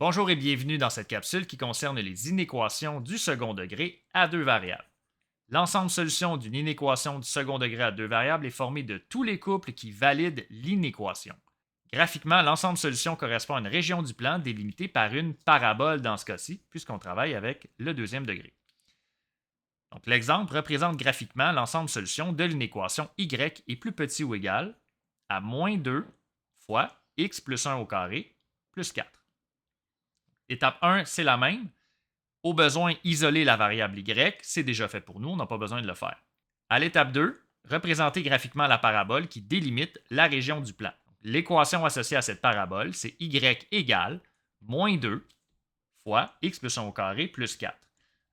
Bonjour et bienvenue dans cette capsule qui concerne les inéquations du second degré à deux variables. L'ensemble solution d'une inéquation du second degré à deux variables est formé de tous les couples qui valident l'inéquation. Graphiquement, l'ensemble solution correspond à une région du plan délimitée par une parabole dans ce cas-ci, puisqu'on travaille avec le deuxième degré. Donc, l'exemple représente graphiquement l'ensemble solution de l'inéquation y est plus petit ou égal à moins 2 fois x plus 1 au carré plus 4. Étape 1, c'est la même. Au besoin, isoler la variable y, c'est déjà fait pour nous, on n'a pas besoin de le faire. À l'étape 2, représenter graphiquement la parabole qui délimite la région du plan. L'équation associée à cette parabole, c'est y égale moins 2 fois x plus 1 au carré plus 4.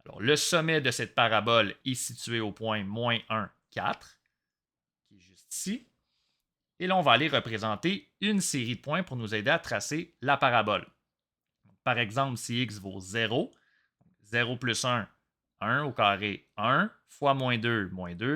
Alors, le sommet de cette parabole est situé au point moins 1, 4, qui est juste ici. Et là, on va aller représenter une série de points pour nous aider à tracer la parabole. Par exemple, si x vaut 0, 0 plus 1, 1 au carré, 1, fois moins 2,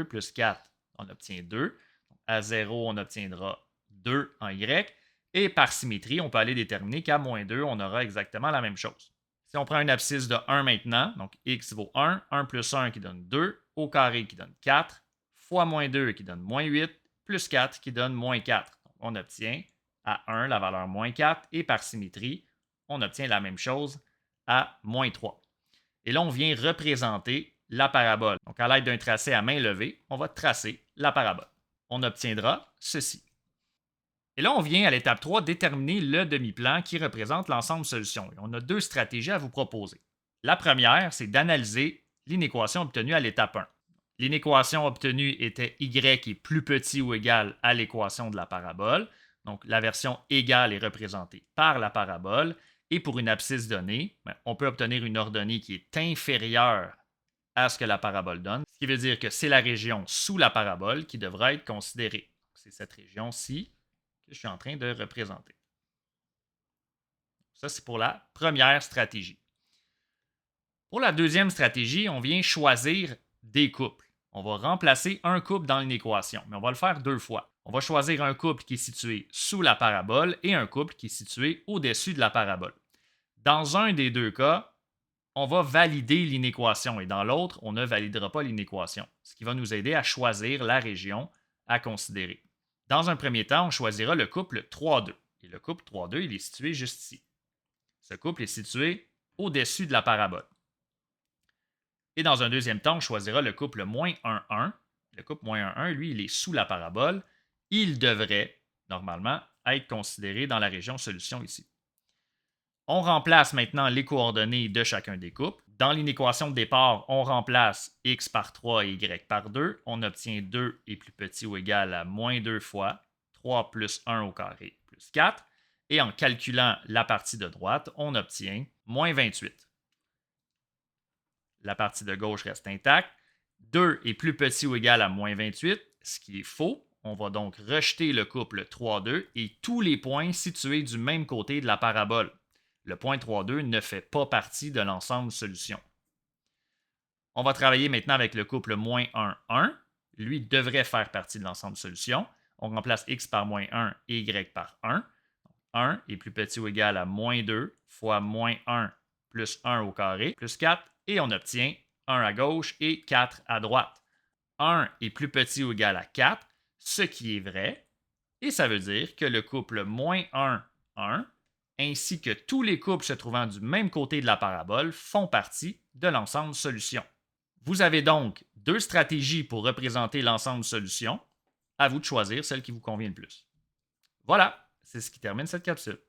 plus 4, on obtient 2. À 0, on obtiendra 2 en y. Et par symétrie, on peut aller déterminer qu'à moins 2, on aura exactement la même chose. Si on prend une abscisse de 1 maintenant, donc x vaut 1, 1 plus 1 qui donne 2, au carré qui donne 4, fois moins 2 qui donne moins 8, plus 4 qui donne moins 4. Donc, on obtient à 1 la valeur moins 4 et par symétrie, on obtient la même chose à moins 3. Et là, on vient représenter la parabole. Donc, à l'aide d'un tracé à main levée, on va tracer la parabole. On obtiendra ceci. Et là, on vient à l'étape 3 déterminer le demi-plan qui représente l'ensemble solution. Et on a deux stratégies à vous proposer. La première, c'est d'analyser l'inéquation obtenue à l'étape 1. L'inéquation obtenue était y est plus petit ou égal à l'équation de la parabole. Donc, la version égale est représentée par la parabole. Et pour une abscisse donnée, on peut obtenir une ordonnée qui est inférieure à ce que la parabole donne, ce qui veut dire que c'est la région sous la parabole qui devra être considérée. C'est cette région-ci que je suis en train de représenter. Ça, c'est pour la première stratégie. Pour la deuxième stratégie, on vient choisir des couples. On va remplacer un couple dans une équation, mais on va le faire deux fois. On va choisir un couple qui est situé sous la parabole et un couple qui est situé au-dessus de la parabole. Dans un des deux cas, on va valider l'inéquation et dans l'autre, on ne validera pas l'inéquation, ce qui va nous aider à choisir la région à considérer. Dans un premier temps, on choisira le couple 3,2. Et le couple 3,2, il est situé juste ici. Ce couple est situé au-dessus de la parabole. Et dans un deuxième temps, on choisira le couple moins 1,1. Le couple moins 1,1, lui, il est sous la parabole. Il devrait, normalement, être considéré dans la région solution ici. On remplace maintenant les coordonnées de chacun des couples. Dans l'inéquation de départ, on remplace x par 3 et y par 2. On obtient 2 est plus petit ou égal à moins 2 fois 3 plus 1 au carré plus 4. Et en calculant la partie de droite, on obtient moins 28. La partie de gauche reste intacte. 2 est plus petit ou égal à moins 28, ce qui est faux. On va donc rejeter le couple 3,2 et tous les points situés du même côté de la parabole. Le point 3,2 ne fait pas partie de l'ensemble solution. On va travailler maintenant avec le couple moins 1,1. Lui devrait faire partie de l'ensemble solution. On remplace x par moins 1 et y par 1. 1 est plus petit ou égal à moins 2 fois moins 1 plus 1 au carré plus 4 et on obtient 1 à gauche et 4 à droite. 1 est plus petit ou égal à 4, ce qui est vrai, et ça veut dire que le couple moins 1, 1, ainsi que tous les couples se trouvant du même côté de la parabole font partie de l'ensemble solution. Vous avez donc deux stratégies pour représenter l'ensemble solution. À vous de choisir celle qui vous convient le plus. Voilà, c'est ce qui termine cette capsule.